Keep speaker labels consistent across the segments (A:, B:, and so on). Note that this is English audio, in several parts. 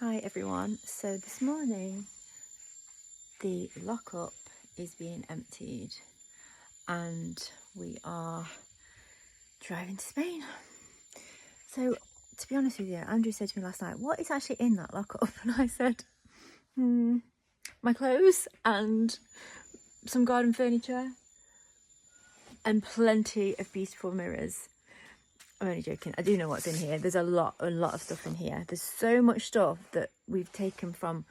A: Hi everyone. So this morning the lockup is being emptied and we are driving to Spain. So to be honest with you, Andrew said to me last night, what is actually in that lockup? And I said, my clothes and some garden furniture and plenty of beautiful mirrors. I'm only joking. I do know what's in here. There's a lot of stuff in here. There's so much stuff that we've taken from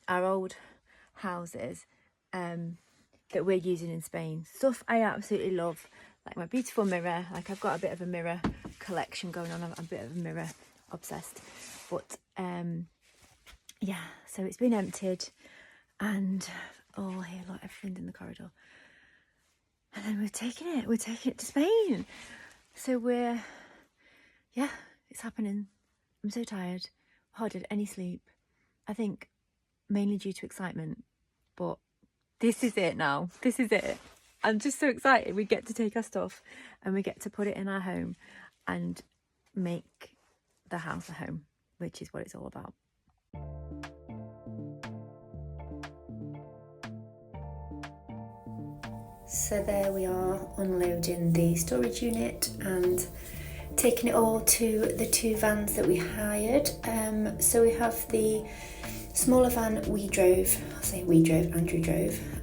A: our old houses that we're using in Spain. Stuff I absolutely love, like my beautiful mirror. Like I've got a bit of a mirror collection going on. I'm a bit of a mirror obsessed. But yeah, so it's been emptied and here, look, everything's in the corridor. And then we're taking it to Spain. So yeah, it's happening. I'm so tired. Hardly had any sleep. I think mainly due to excitement. But this is it now. This is it. I'm just so excited. We get to take our stuff and we get to put it in our home and make the house a home, which is what it's all about. So there we are, unloading the storage unit and taking it all to the two vans that we hired. So we have the smaller van Andrew drove,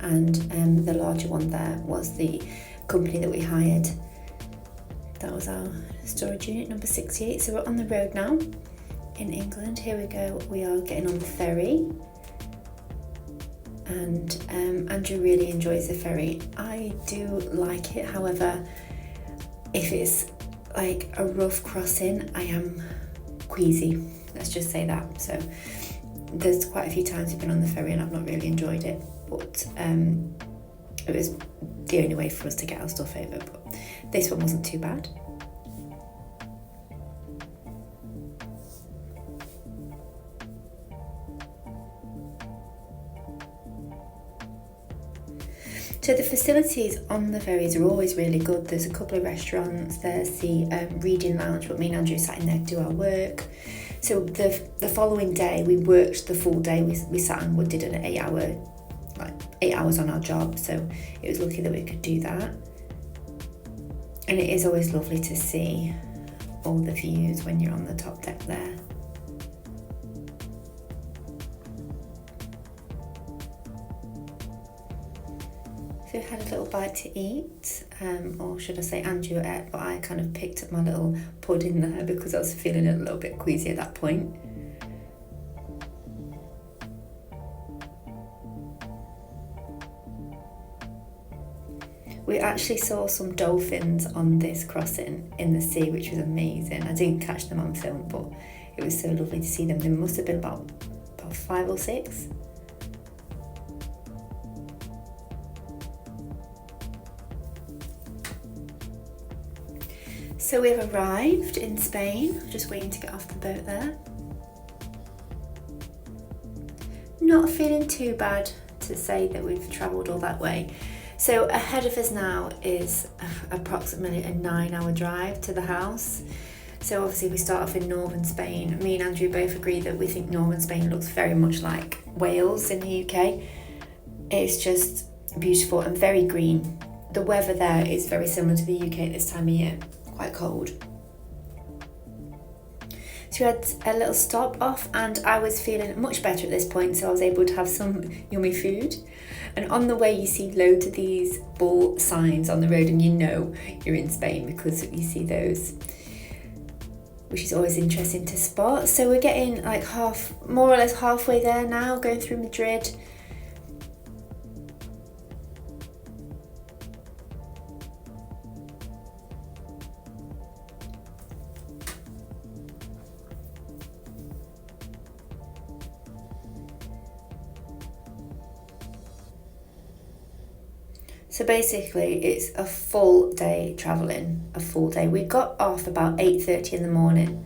A: and the larger one there was the company that we hired. That was our storage unit number 68. So we're on the road now in England. Here we go, we are getting on the ferry. And Andrew really enjoys the ferry. I do like it, however, if it's like a rough crossing, I am queasy, let's just say that. So there's quite a few times we've been on the ferry and I've not really enjoyed it, but it was the only way for us to get our stuff over. But this one wasn't too bad. So the facilities on the ferries are always really good. There's a couple of restaurants, there's the reading lounge, but me and Andrew sat in there to do our work. So the following day, we worked the full day. We sat and did an 8 hours on our job. So it was lucky that we could do that. And it is always lovely to see all the views when you're on the top deck there. So we had a little bite to eat, or should I say Andrew ate, but I kind of picked up my little pudding there because I was feeling a little bit queasy at that point. We actually saw some dolphins on this crossing in the sea, which was amazing. I didn't catch them on film, but it was so lovely to see them. There must have been about 5 or 6. So we've arrived in Spain, just waiting to get off the boat there. Not feeling too bad to say that we've travelled all that way. So ahead of us now is approximately a 9-hour drive to the house. So obviously we start off in northern Spain. Me and Andrew both agree that we think northern Spain looks very much like Wales in the UK. It's just beautiful and very green. The weather there is very similar to the UK at this time of year, quite cold. So we had a little stop off and I was feeling much better at this point, so I was able to have some yummy food. And on the way you see loads of these bull signs on the road and you know you're in Spain because you see those, which is always interesting to spot. So we're getting like more or less halfway there now, going through Madrid. So basically it's a full day travelling, a full day. We got off about 8:30 in the morning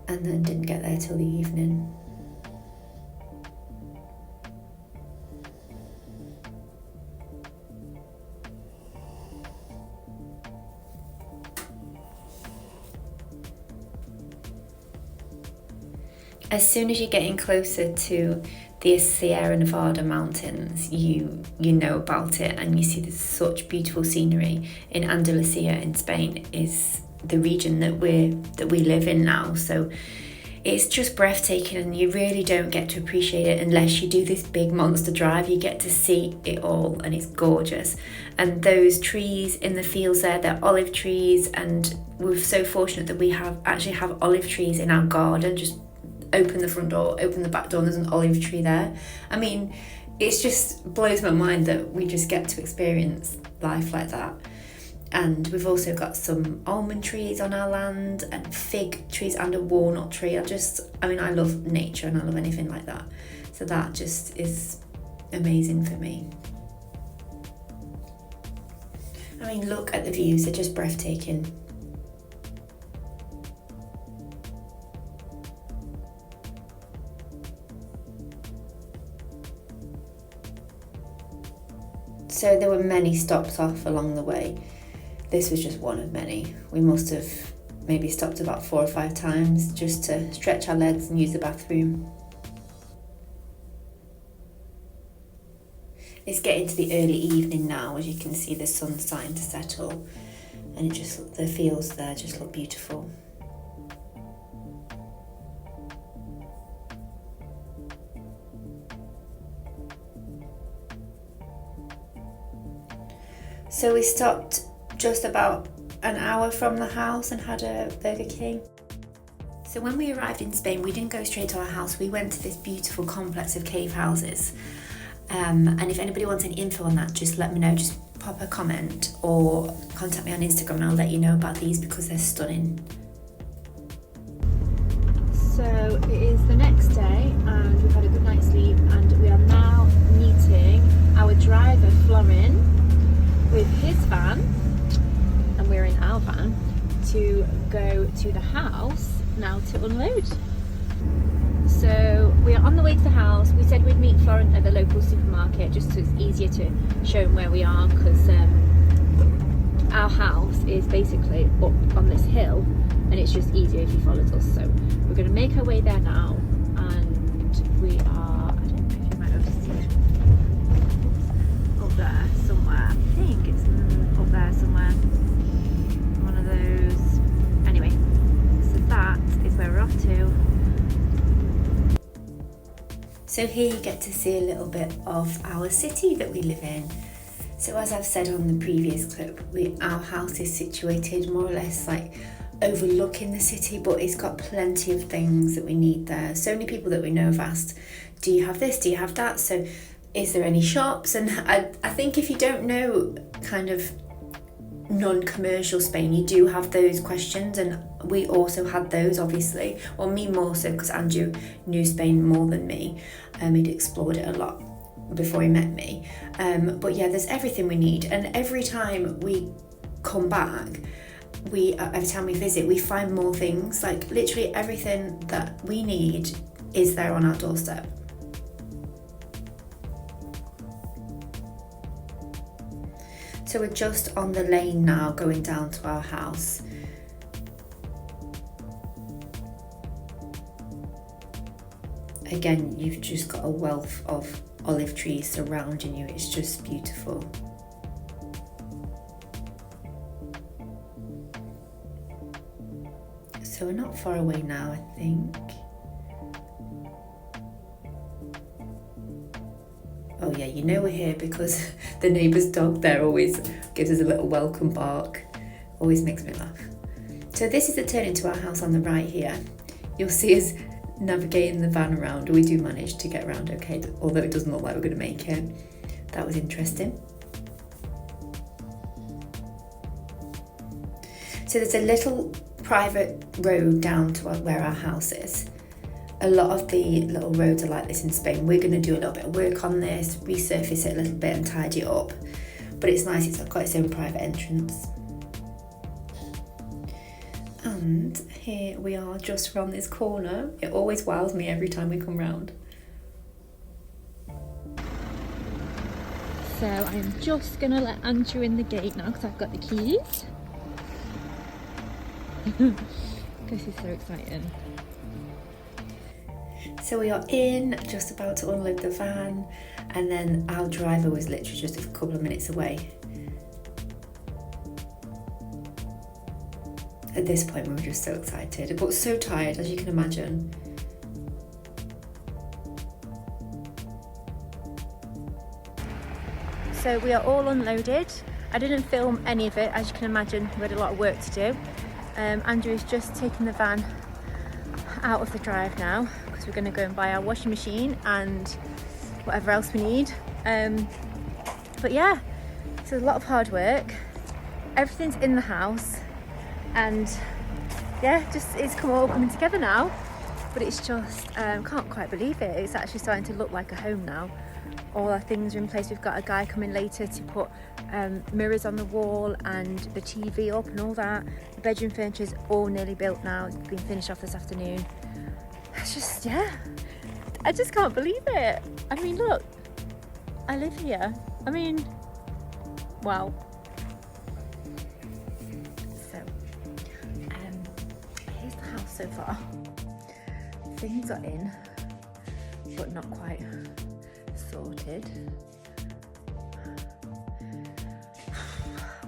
A: and then didn't get there till the evening. As soon as you're getting closer to the Sierra Nevada mountains, you know about it, and you see there's such beautiful scenery. In Andalusia in Spain is the region that we live in now, so it's just breathtaking, and you really don't get to appreciate it unless you do this big monster drive. You get to see it all, and it's gorgeous. And those trees in the fields there, they're olive trees, and we're so fortunate that we actually have olive trees in our garden. Just open the front door, open the back door, and there's an olive tree there. I mean, it just blows my mind that we just get to experience life like that. And we've also got some almond trees on our land, and fig trees, and a walnut tree. I love nature, and I love anything like that. So that just is amazing for me. I mean, look at the views, they're just breathtaking. So there were many stops off along the way. This was just one of many. We must have maybe stopped about 4 or 5 times just to stretch our legs and use the bathroom. It's getting to the early evening now. As you can see, the sun's starting to settle, and the fields there just look beautiful. So we stopped just about an hour from the house and had a Burger King. So when we arrived in Spain, we didn't go straight to our house. We went to this beautiful complex of cave houses. And if anybody wants any info on that, just let me know. Just pop a comment or contact me on Instagram, and I'll let you know about these because they're stunning. So it is the next day, and we've had a good night's sleep, and we are now meeting our driver Florin with his van, and we're in our van to go to the house now to unload. So we are on the way to the house. We said we'd meet Florin at the local supermarket just so it's easier to show him where we are, because our house is basically up on this hill, and it's just easier if he follows us. So we're going to make our way there now, and we are, I don't know if you might have seen it up there somewhere. I think it's up there somewhere, one of those. Anyway, so that is where we're off to. So here you get to see a little bit of our city that we live in. So as I've said on the previous clip, our house is situated more or less like overlooking the city, but it's got plenty of things that we need there. So many people that we know have asked, do you have this, do you have that? So is there any shops? And I think if you don't know kind of non-commercial Spain, you do have those questions, and we also had those, obviously. Well, me more so, because Andrew knew Spain more than me. He'd explored it a lot before he met me. But yeah, there's everything we need, and every time we come back, every time we visit, we find more things. Like literally everything that we need is there on our doorstep. So we're just on the lane now going down to our house. Again, you've just got a wealth of olive trees surrounding you. It's just beautiful. So we're not far away now, I think. Oh yeah, you know we're here because the neighbour's dog there always gives us a little welcome bark. Always makes me laugh. So this is the turn into our house on the right here. You'll see us navigating the van around. We do manage to get around okay, although it doesn't look like we're going to make it. That was interesting. So there's a little private road down to where our house is. A lot of the little roads are like this in Spain. We're going to do a little bit of work on this, resurface it a little bit and tidy it up. But it's nice, it's got its own private entrance. And here we are just around this corner. It always wows me every time we come round. So I'm just going to let Andrew in the gate now because I've got the keys. This is so exciting. So we are in, just about to unload the van, and then our driver was literally just a couple of minutes away. At this point we were just so excited, but so tired, as you can imagine. So we are all unloaded. I didn't film any of it, as you can imagine, we had a lot of work to do. Andrew's just taken the van out of the drive now, because we're going to go and buy our washing machine and whatever else we need. But yeah, it's a lot of hard work. Everything's in the house, and yeah, just it's all coming together now. But it's just, can't quite believe it. It's actually starting to look like a home now. All our things are in place. We've got a guy coming later to put mirrors on the wall and the TV up and all that. The bedroom furniture is all nearly built now. It's been finished off this afternoon. It's just, yeah, I just can't believe it. I mean, look, I live here. I mean, wow. So, here's the house so far. Things are in, but not quite sorted.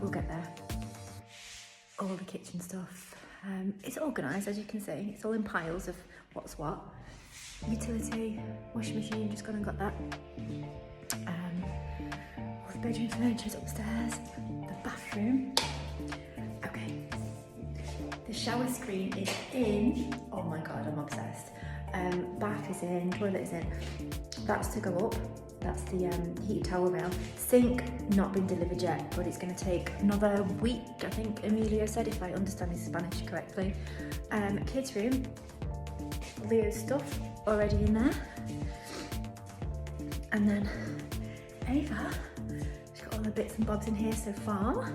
A: We'll get there. All the kitchen stuff. It's organised, as you can see. It's all in piles of what's what. Utility, washing machine, just gone and got that. All the bedroom furniture's upstairs. The bathroom. Okay. The shower screen is in. Oh my god, I'm obsessed. Bath is in, toilet is in. That's to go up. That's the heated towel rail. Sink, not been delivered yet, but it's going to take another week, I think Emilio said, if I understand his Spanish correctly. Kids' room, Leo's stuff already in there. And then Ava, she's got all the bits and bobs in here so far.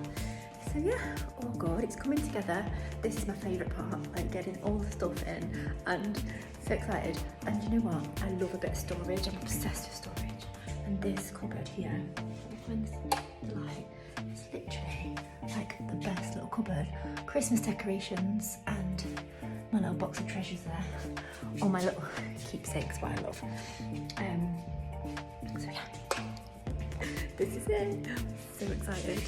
A: So yeah, all good, it's coming together. This is my favourite part, like getting all the stuff in, and so excited. And you know what, I love a bit of storage, I'm obsessed with storage. And this cupboard here, the light, it's literally like the best little cupboard. Christmas decorations and my little box of treasures there. All my little keepsakes, what I love. So yeah, this is it. So excited.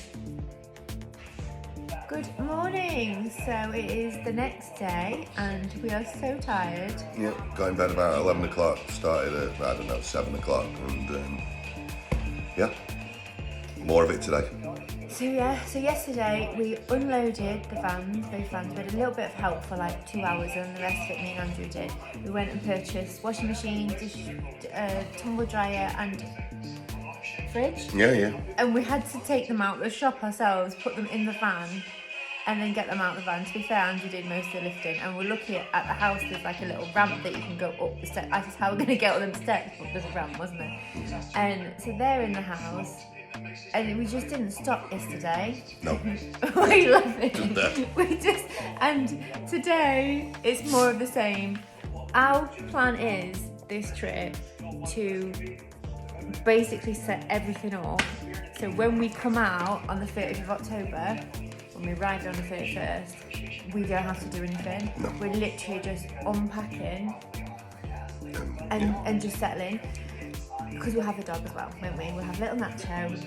A: Good morning. So it is the next day and we are so tired.
B: Yeah, got in bed about 11 o'clock, started at, I don't know, 7 o'clock, and yeah, more of it today.
A: So yeah, so yesterday we unloaded the vans, both vans. We had a little bit of help for like 2 hours and the rest of it me and Andrew did. We went and purchased washing machine, tumble dryer and fridge.
B: Yeah.
A: And we had to take them out of the shop ourselves, put them in the van, and then get them out of the van. To be fair, Andrew did most of the lifting, and we're lucky at the house there's like a little ramp that you can go up the steps. I just how we're going to get all them steps, but there's a ramp, wasn't there? And so they're in the house, and we just didn't stop yesterday.
B: No.
A: We love it. We just, and today it's more of the same. Our plan is this trip to basically set everything up, so when we come out on the 30th of October, when we arrive on the 31st, we don't have to do anything.
B: No.
A: We're literally just unpacking and just settling, because we'll have a dog as well, won't we? We'll have little Nacho,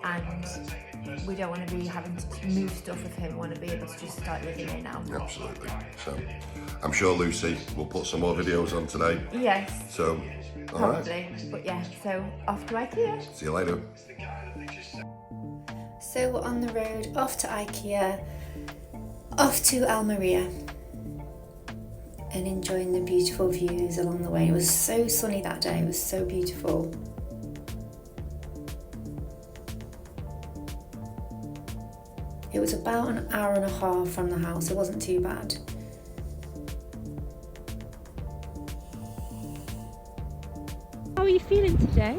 A: and we don't want to be having to move stuff with him. We want to be able to just start living here now.
B: Absolutely. So I'm sure Lucy will put some more videos on today.
A: Yes.
B: So, all
A: probably.
B: right.
A: But yeah, so off to IKEA.
B: See you later.
A: So we're on the road, off to IKEA, off to Almeria, and enjoying the beautiful views along the way. It was so sunny that day, it was so beautiful. It was about an hour and a half from the house, it wasn't too bad. How are you feeling today?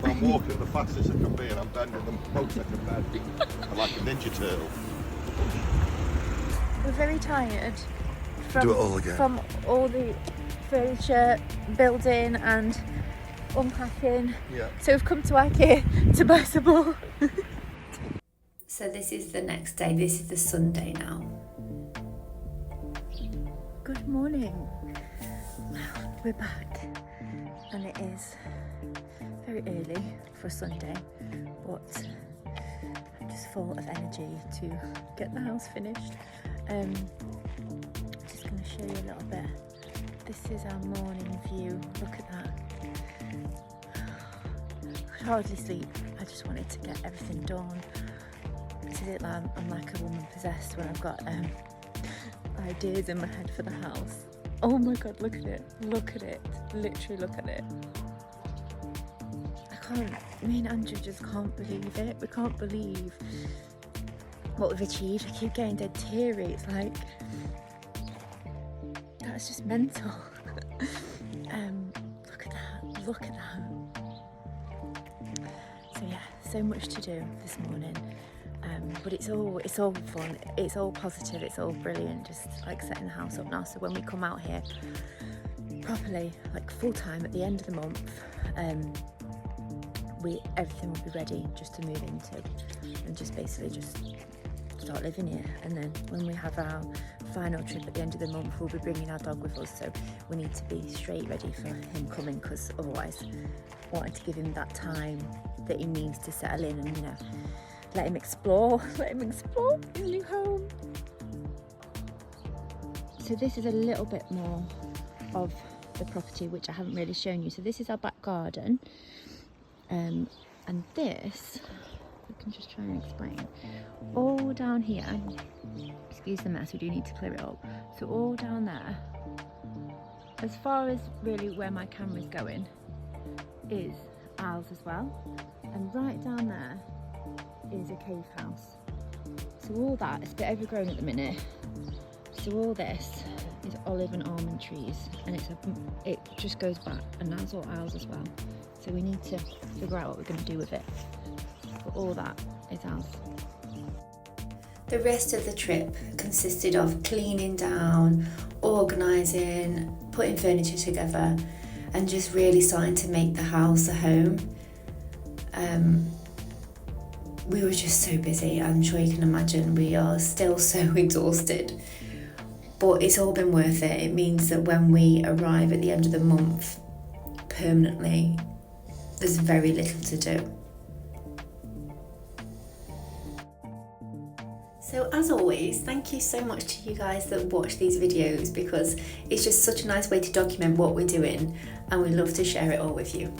B: I'm walking the fastest I can be, and I'm bending the most I can bend. I'm like a Ninja Turtle.
A: We're very tired
B: Do it all again.
A: from all the furniture building and unpacking.
B: Yeah.
A: So we've come to IKEA to buy some more. So this is the next day, this is the Sunday now. Good morning. We're back, and it is very early for a Sunday, but I'm just full of energy to get the house finished. Just going to show you a little bit. This is our morning view. Look at that. I could hardly sleep. I just wanted to get everything done. Is it like I'm like a woman possessed when I've got ideas in my head for the house. Oh my god, look at it. Look at it. Literally look at it. Me and Andrew just can't believe it. We can't believe what we've achieved. I keep getting dead teary. It's like, that's just mental. Look at that. Look at that. So yeah, so much to do this morning. But it's all fun, it's all positive, it's all brilliant, just like setting the house up now. So when we come out here properly, like full time at the end of the month, everything will be ready just to move into and just basically just start living here. And then when we have our final trip at the end of the month, we'll be bringing our dog with us, so we need to be straight ready for him coming, because otherwise wanting to give him that time that he needs to settle in and, you know, let him explore his new home. So this is a little bit more of the property which I haven't really shown you. So this is our back garden, and this, I can just try and explain. All down here, excuse the mess, we do need to clear it up. So all down there, as far as really where my camera's going, is ours as well. And right down there is a cave house. So all that, it's a bit overgrown at the minute. So all this is olive and almond trees, and it just goes back, and that's all ours as well. So we need to figure out what we're going to do with it. But all that is ours. The rest of the trip consisted of cleaning down, organising, putting furniture together, and just really starting to make the house a home. We were just so busy. I'm sure you can imagine we are still so exhausted, but it's all been worth it. It means that when we arrive at the end of the month permanently, there's very little to do. So as always, thank you so much to you guys that watch these videos, because it's just such a nice way to document what we're doing, and we love to share it all with you.